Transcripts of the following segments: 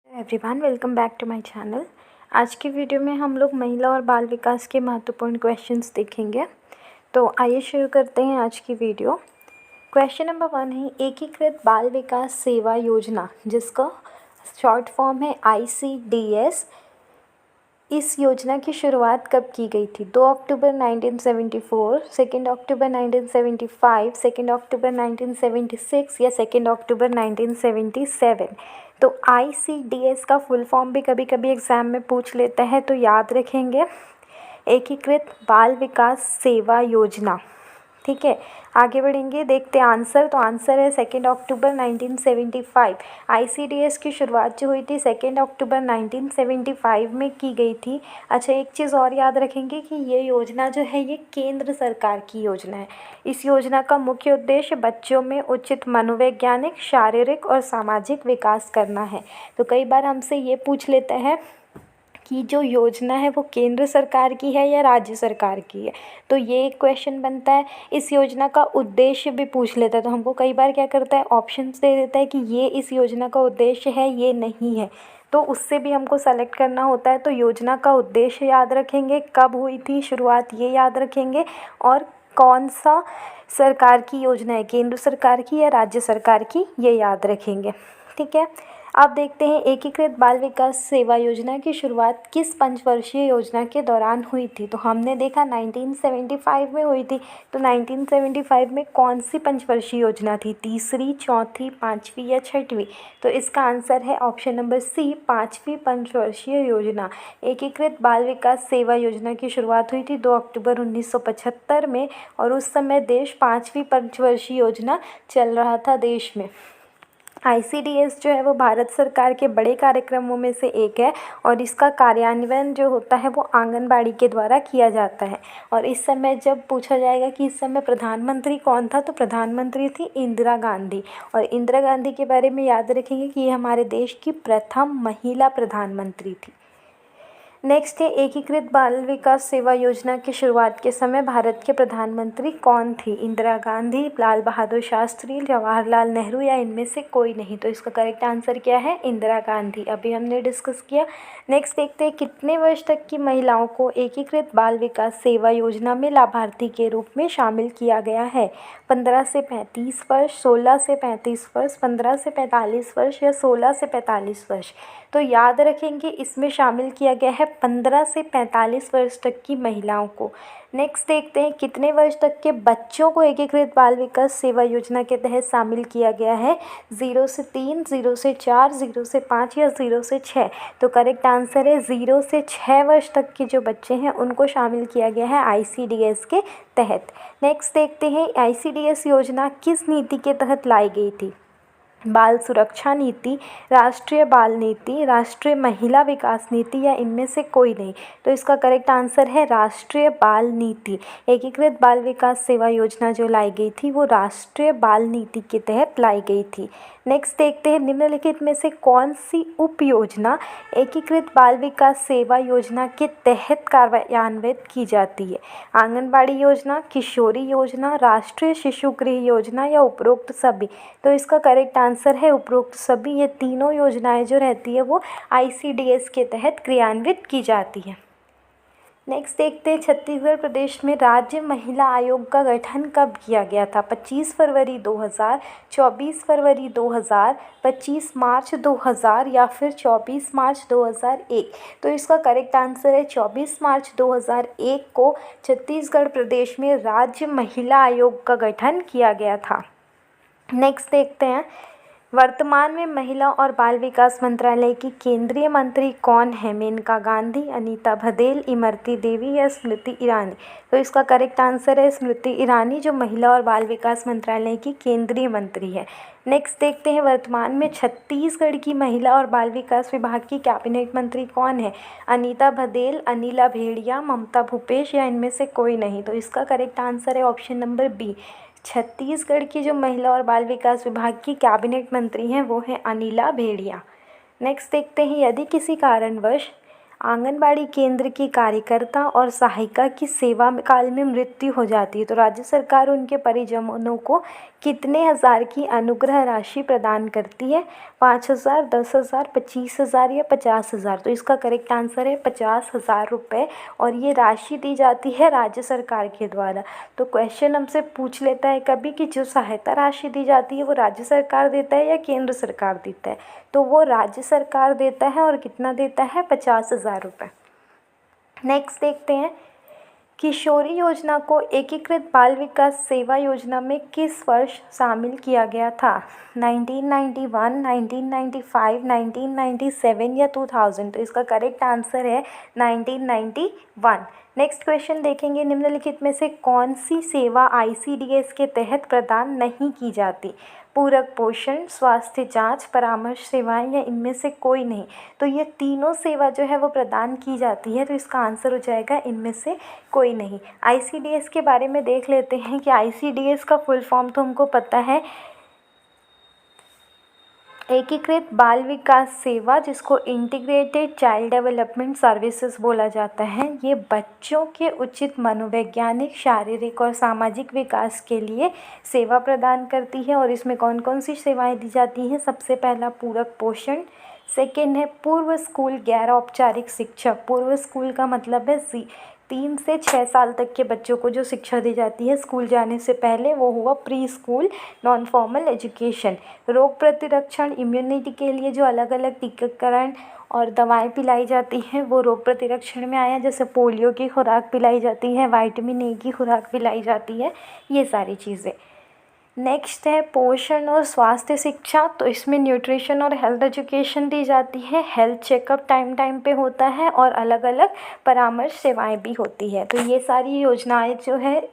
Everyone, welcome back to my channel. आज की video में हम लोग महिला और बाल विकास के महत्वपूर्ण क्वेश्चंस देखेंगे। तो आइए शुरू करते हैं आज की वीडियो। क्वेश्चन नंबर 1 है एकीकृत बाल विकास सेवा योजना, जिसका शॉर्ट फॉर्म है ICDS। इस योजना की शुरुआत कब की गई थी? 2 अक्टूबर 1974, 2 अक्टूबर 1975, 2 अक्टूबर 1976 या 2 अक्टूबर 1977। तो ICDS का फुल फॉर्म भी कभी कभी एग्ज़ाम में पूछ लेता है, तो याद रखेंगे एकीकृत बाल विकास सेवा योजना। ठीक है, आगे बढ़ेंगे, देखते हैं आंसर। तो आंसर है 2 अक्टूबर 1975। ICDS की शुरुआत जो हुई थी 2 अक्टूबर 1975 में की गई थी। अच्छा, एक चीज़ और याद रखेंगे कि ये योजना जो है ये केंद्र सरकार की योजना है। इस योजना का मुख्य उद्देश्य बच्चों में उचित मनोवैज्ञानिक, शारीरिक और सामाजिक विकास करना है। तो कई बार हमसे ये पूछ लेता है कि जो योजना है वो केंद्र सरकार की है या राज्य सरकार की है, तो ये एक क्वेश्चन बनता है। इस योजना का उद्देश्य भी पूछ लेता है, तो हमको कई बार क्या करता है, ऑप्शंस दे देता है कि ये इस योजना का उद्देश्य है, ये नहीं है, तो उससे भी हमको सेलेक्ट करना होता है। तो योजना का उद्देश्य याद रखेंगे, कब हुई थी शुरुआत ये याद रखेंगे, और कौन सा सरकार की योजना है, केंद्र सरकार की या राज्य सरकार की, ये याद रखेंगे। ठीक है, अब देखते हैं एकीकृत बाल विकास सेवा योजना की शुरुआत किस पंचवर्षीय योजना के दौरान हुई थी। तो हमने देखा 1975 में हुई थी। तो 1975 में कौन सी पंचवर्षीय योजना थी? तीसरी, चौथी, पाँचवीं या छठवीं? तो इसका आंसर है ऑप्शन नंबर सी, पाँचवीं पंचवर्षीय योजना। एकीकृत बाल विकास सेवा योजना की शुरुआत हुई थी 2 अक्टूबर 1975 में, और उस समय देश पाँचवीं पंचवर्षीय योजना चल रहा था देश में। ICDS जो है वो भारत सरकार के बड़े कार्यक्रमों में से एक है, और इसका कार्यान्वयन जो होता है वो आंगनबाड़ी के द्वारा किया जाता है। और इस समय जब पूछा जाएगा कि इस समय प्रधानमंत्री कौन था, तो प्रधानमंत्री थी इंदिरा गांधी। और इंदिरा गांधी के बारे में याद रखेंगे कि ये हमारे देश की प्रथम महिला प्रधानमंत्री थी। नेक्स्ट है एकीकृत बाल विकास सेवा योजना की शुरुआत के समय भारत के प्रधानमंत्री कौन थी? इंदिरा गांधी, लाल बहादुर शास्त्री, जवाहरलाल नेहरू या इनमें से कोई नहीं? तो इसका करेक्ट आंसर क्या है? इंदिरा गांधी, अभी हमने डिस्कस किया। नेक्स्ट देखते हैं कितने वर्ष तक की महिलाओं को एकीकृत बाल विकास सेवा योजना में लाभार्थी के रूप में शामिल किया गया है? 15 से 35 वर्ष, 16 से 35 वर्ष, 15 से 45 वर्ष या 16 से 45 वर्ष? तो याद रखेंगे इसमें शामिल किया गया है 15 से 45 वर्ष तक की महिलाओं को। नेक्स्ट देखते हैं कितने वर्ष तक के बच्चों को एकीकृत बाल विकास सेवा योजना के तहत शामिल किया गया है? 0 से 3, 0 से 4, 0 से 5 या 0 से 6? तो करेक्ट आंसर है 0 से 6 वर्ष तक के जो बच्चे हैं उनको शामिल किया गया है ICDS के तहत। नेक्स्ट देखते हैं ICDS योजना किस नीति के तहत लाई गई थी? बाल सुरक्षा नीति, राष्ट्रीय बाल नीति, राष्ट्रीय महिला विकास नीति या इनमें से कोई नहीं? तो इसका करेक्ट आंसर है राष्ट्रीय बाल नीति। एकीकृत बाल विकास सेवा योजना जो लाई गई थी वो राष्ट्रीय बाल नीति के तहत लाई गई थी। नेक्स्ट देखते हैं निम्नलिखित में से कौन सी उप योजना एकीकृत बाल विकास सेवा योजना के तहत कार्यान्वित की जाती है? आंगनबाड़ी योजना, किशोरी योजना, राष्ट्रीय शिशु गृह योजना या उपरोक्त सभी? तो इसका करेक्ट आंसर है उपरोक्त सभी। ये तीनों योजनाएं जो रहती है वो ICDS के तहत क्रियान्वित की जाती है। नेक्स्ट देखते हैं छत्तीसगढ़ प्रदेश में राज्य महिला आयोग का गठन कब किया गया था? 25 फरवरी 2000, 24 फरवरी 2000, 25 मार्च 2000 या फिर 24 मार्च 2001? तो इसका करेक्ट आंसर है 24 मार्च 2001 को छत्तीसगढ़ प्रदेश में राज्य महिला आयोग का गठन किया गया था। नेक्स्ट देखते हैं वर्तमान में महिला और बाल विकास मंत्रालय की केंद्रीय मंत्री कौन है? मेनका गांधी, अनीता भदेल, इमरती देवी या स्मृति ईरानी? तो इसका करेक्ट आंसर है स्मृति ईरानी, जो महिला और बाल विकास मंत्रालय की केंद्रीय मंत्री है। नेक्स्ट देखते हैं वर्तमान में छत्तीसगढ़ की महिला और बाल विकास विभाग की कैबिनेट मंत्री कौन है? अनीता भदेल, अनिला भेड़िया, ममता भूपेश या इनमें से कोई नहीं? तो इसका करेक्ट आंसर है ऑप्शन नंबर बी। छत्तीसगढ़ की जो महिला और बाल विकास विभाग की कैबिनेट मंत्री हैं वो हैं अनिला भेड़िया। नेक्स्ट देखते हैं यदि किसी कारणवश आंगनबाड़ी केंद्र की कार्यकर्ता और सहायिका की सेवा काल में मृत्यु हो जाती है तो राज्य सरकार उनके परिजनों को कितने हज़ार की अनुग्रह राशि प्रदान करती है? 5,000, 10,000, 25,000 या 50,000। तो इसका करेक्ट आंसर है 50,000 रुपये, और ये राशि दी जाती है राज्य सरकार के द्वारा। तो क्वेश्चन हमसे पूछ लेता है कभी कि जो सहायता राशि दी जाती है वो राज्य सरकार देता है या केंद्र सरकार देता है? तो वो राज्य सरकार देता है, और कितना देता है? 50,000 रुपये। नेक्स्ट देखते हैं, किशोरी योजना को एकीकृत बाल विकास सेवा योजना में किस वर्ष शामिल किया गया था? 1991, 1995, 1997 या 2000। तो इसका करेक्ट आंसर है 1991। नेक्स्ट क्वेश्चन देखेंगे, निम्नलिखित में से कौन सी सेवा ICDS के तहत प्रदान नहीं की जाती? पूरक पोषण, स्वास्थ्य जांच, परामर्श सेवाएं या इनमें से कोई नहीं। तो ये तीनों सेवा जो है वो प्रदान की जाती है, तो इसका आंसर हो जाएगा इनमें से कोई नहीं। ICDS के बारे में देख लेते हैं कि ICDS का फुल फॉर्म तो हमको पता है, एकीकृत बाल विकास सेवा, जिसको इंटीग्रेटेड चाइल्ड डेवलपमेंट सर्विसेज बोला जाता है। ये बच्चों के उचित मनोवैज्ञानिक, शारीरिक और सामाजिक विकास के लिए सेवा प्रदान करती है। और इसमें कौन कौन सी सेवाएं दी जाती हैं? सबसे पहला पूरक पोषण, सेकेंड है पूर्व स्कूल गैर औपचारिक शिक्षा। पूर्व स्कूल का मतलब है 3 से 6 साल तक के बच्चों को जो शिक्षा दी जाती है स्कूल जाने से पहले, वो हुआ pre school non formal education. रोग प्रतिरक्षण, इम्यूनिटी के लिए जो अलग अलग टीकाकरण और दवाएं पिलाई जाती हैं वो रोग प्रतिरक्षण में आया, जैसे पोलियो की खुराक पिलाई जाती है, विटामिन ए की खुराक पिलाई जाती है, ये सारी चीज़ें। नेक्स्ट है पोषण और स्वास्थ्य शिक्षा। तो इसमें न्यूट्रिशन और हेल्थ एजुकेशन दी जाती है, हेल्थ चेकअप टाइम टाइम पे होता है, और अलग अलग परामर्श सेवाएं भी होती है। तो ये सारी योजनाएं जो है,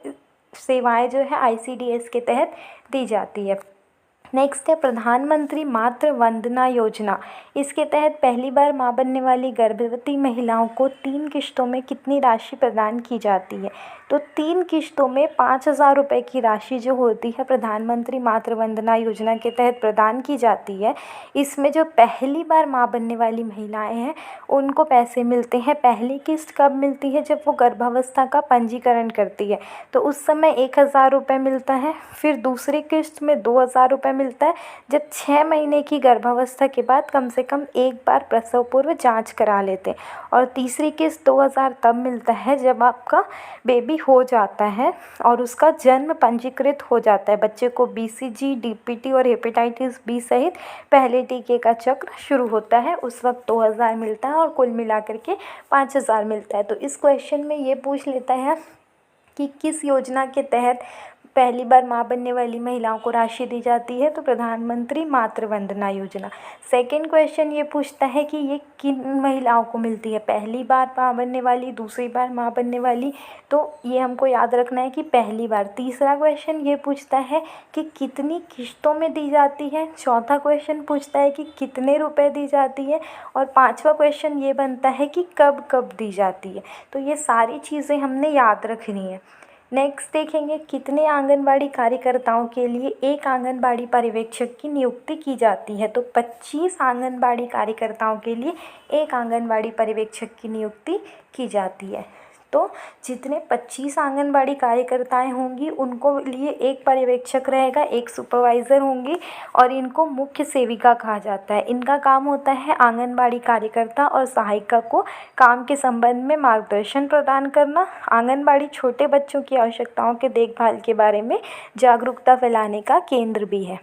सेवाएं जो है ICDS के तहत दी जाती है। नेक्स्ट है प्रधानमंत्री मातृ वंदना योजना। इसके तहत पहली बार मां बनने वाली गर्भवती महिलाओं को 3 किश्तों में कितनी राशि प्रदान की जाती है? तो 3 किश्तों में 5,000 रुपये की राशि जो होती है प्रधानमंत्री मातृ वंदना योजना के तहत प्रदान की जाती है। इसमें जो पहली बार मां बनने वाली महिलाएं हैं उनको पैसे मिलते हैं। पहली किस्त कब मिलती है? जब वो गर्भावस्था का पंजीकरण करती है, तो उस समय 1,000 रुपये मिलता है। फिर दूसरी किस्त में 2,000 रुपये मिलता है जब 6 महीने की गर्भावस्था के बाद कम से कम एक बार प्रसव पूर्व जांच करा लेते हैं। और तीसरी किस्त 2,000 तब मिलता है जब आपका बेबी हो जाता है और उसका जन्म पंजीकृत हो जाता है। बच्चे को BCG, DPT और हेपेटाइटिस B सहित पहले टीके का चक्र शुरू होता है, उस वक्त 2,000 मिलता है, और कुल मिलाकर के 5,000 मिलता है। तो इस क्वेश्चन में ये पूछ लेता है कि किस योजना के तहत पहली बार मां बनने वाली महिलाओं को राशि दी जाती है? तो प्रधानमंत्री मातृ वंदना योजना। सेकंड क्वेश्चन ये पूछता है कि ये किन महिलाओं को मिलती है? पहली बार मां बनने वाली, दूसरी बार मां बनने वाली, तो ये हमको याद रखना है कि पहली बार। तीसरा क्वेश्चन ये पूछता है कि कितनी किश्तों में दी जाती है? चौथा क्वेश्चन पूछता है कि कितने रुपए दी जाती है? और पाँचवा क्वेश्चन ये बनता है कि कब कब दी जाती है? तो ये सारी चीज़ें हमने याद रखनी है। नेक्स्ट देखेंगे, कितने आंगनबाड़ी कार्यकर्ताओं के लिए एक आंगनबाड़ी पर्यवेक्षक की नियुक्ति की जाती है? तो 25 आंगनबाड़ी कार्यकर्ताओं के लिए एक आंगनबाड़ी पर्यवेक्षक की नियुक्ति की जाती है। तो जितने 25 आंगनबाड़ी कार्यकर्ताएं होंगी उनको लिए एक पर्यवेक्षक रहेगा, एक सुपरवाइज़र होंगी, और इनको मुख्य सेविका कहा जाता है। इनका काम होता है आंगनबाड़ी कार्यकर्ता और सहायिका को काम के संबंध में मार्गदर्शन प्रदान करना, आंगनबाड़ी छोटे बच्चों की आवश्यकताओं के देखभाल के बारे में जागरूकता फैलाने का केंद्र भी है।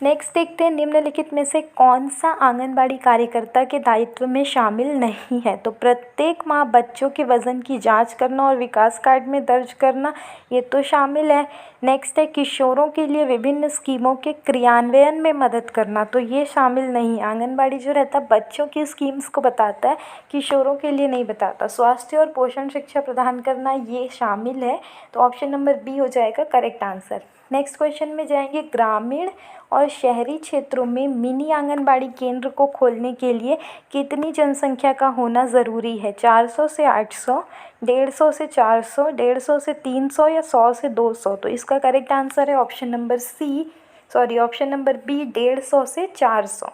नेक्स्ट देखते हैं, निम्नलिखित में से कौन सा आंगनबाड़ी कार्यकर्ता के दायित्व में शामिल नहीं है? तो प्रत्येक माह बच्चों के वज़न की जांच करना और विकास कार्ड में दर्ज करना, ये तो शामिल है। नेक्स्ट है किशोरों के लिए विभिन्न स्कीमों के क्रियान्वयन में मदद करना, तो ये शामिल नहीं। आंगनबाड़ी जो रहता है बच्चों की स्कीम्स को बताता है, किशोरों के लिए नहीं बताता। स्वास्थ्य और पोषण शिक्षा प्रदान करना, ये शामिल है। तो ऑप्शन नंबर बी हो जाएगा करेक्ट आंसर। नेक्स्ट क्वेश्चन में जाएंगे, ग्रामीण और शहरी क्षेत्रों में मिनी आंगनबाड़ी केंद्र को खोलने के लिए कितनी जनसंख्या का होना ज़रूरी है? 400 से 800, 150 से 400, 150 से 300 या 100 से 200? तो इसका करेक्ट आंसर है ऑप्शन नंबर बी, 150 से 400।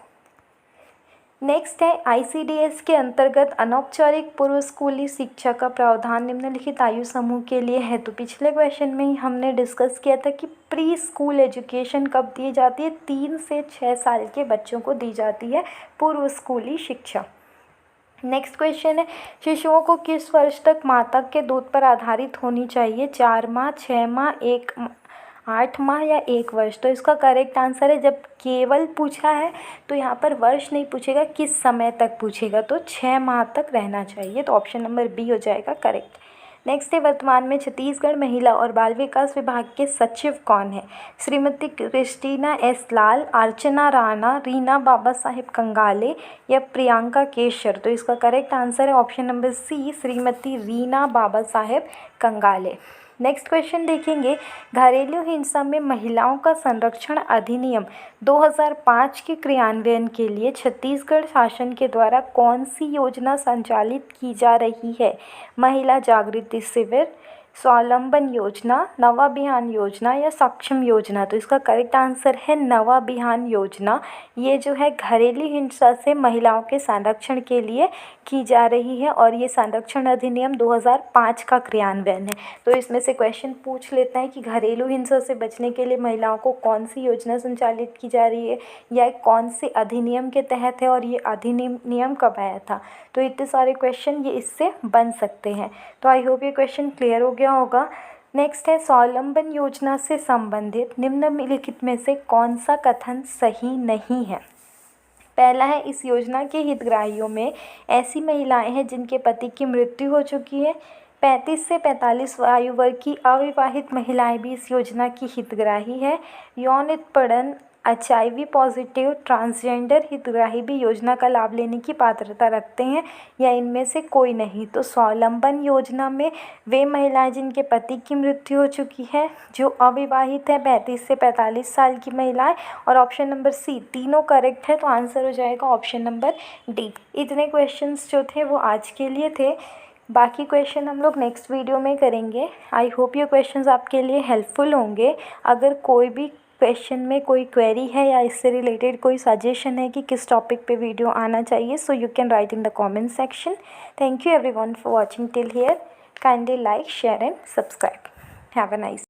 नेक्स्ट है ICDS के अंतर्गत अनौपचारिक पूर्व स्कूली शिक्षा का प्रावधान निम्नलिखित आयु समूह के लिए है। तो पिछले क्वेश्चन में ही हमने डिस्कस किया था कि प्री स्कूल एजुकेशन कब दी जाती है, 3 से 6 साल के बच्चों को दी जाती है पूर्व स्कूली शिक्षा। नेक्स्ट क्वेश्चन है शिशुओं को किस वर्ष तक माता के दूध पर आधारित होनी चाहिए, 4 माह, 6 माह, 8 माह या 1 वर्ष। तो इसका करेक्ट आंसर है, जब केवल पूछा है तो यहाँ पर वर्ष नहीं पूछेगा, किस समय तक पूछेगा, तो 6 माह तक रहना चाहिए। तो ऑप्शन नंबर बी हो जाएगा करेक्ट। नेक्स्ट है वर्तमान में छत्तीसगढ़ महिला और बाल विकास विभाग के सचिव कौन है, श्रीमती क्रिस्टीना एस लाल, अर्चना राणा, रीना बाबा साहेब कंगाले या प्रियंका केशर। तो इसका करेक्ट आंसर है option number C, Shrimati Reena Baba Saheb Kangale. Next question देखेंगे, घरेलू हिंसा में महिलाओं का संरक्षण अधिनियम 2005 के क्रियान्वयन के लिए छत्तीसगढ़ शासन के द्वारा कौन सी योजना संचालित की जा रही है, महिला जागृति शिविर, स्वावलंबन योजना, नवाभियान योजना या सक्षम योजना। तो इसका करेक्ट आंसर है नवाभियान योजना। ये जो है घरेलू हिंसा से महिलाओं के संरक्षण के लिए की जा रही है और ये संरक्षण अधिनियम 2005 का क्रियान्वयन है। तो इसमें से क्वेश्चन पूछ लेता है कि घरेलू हिंसा से बचने के लिए महिलाओं को कौन सी योजना संचालित की जा रही है या कौन से अधिनियम के तहत है और ये अधिनियम कब आया था। तो इतने सारे क्वेश्चन ये इससे बन सकते हैं। तो आई होप ये क्वेश्चन क्लियर हो गया होगा। नेक्स्ट है स्वावलंबन योजना से संबंधित निम्नलिखित में से कौन सा कथन सही नहीं है। पहला है, इस योजना के हितग्राहियों में ऐसी महिलाएं हैं जिनके पति की मृत्यु हो चुकी है। 35 से 45 आयु वर्ग की अविवाहित महिलाएं भी इस योजना की हितग्राही है। यौन उत्पीड़न, HIV पॉजिटिव, ट्रांसजेंडर हितग्राही भी योजना का लाभ लेने की पात्रता रखते हैं या इनमें से कोई नहीं। तो स्वावलंबन योजना में वे महिलाएं जिनके पति की मृत्यु हो चुकी है, जो अविवाहित है, 35 से 45 साल की महिलाएं और ऑप्शन नंबर सी, तीनों करेक्ट है। तो आंसर हो जाएगा ऑप्शन नंबर डी। इतने क्वेश्चंस जो थे वो आज के लिए थे, बाकी क्वेश्चन हम लोग नेक्स्ट वीडियो में करेंगे। आई होप ये क्वेश्चंस आपके लिए हेल्पफुल होंगे। अगर कोई भी क्वेश्चन में कोई क्वेरी है या इससे रिलेटेड कोई सजेशन है कि किस टॉपिक पे वीडियो आना चाहिए, so you can write in the comment section. Thank you everyone for watching till here. Kindly like, share and subscribe. Have a nice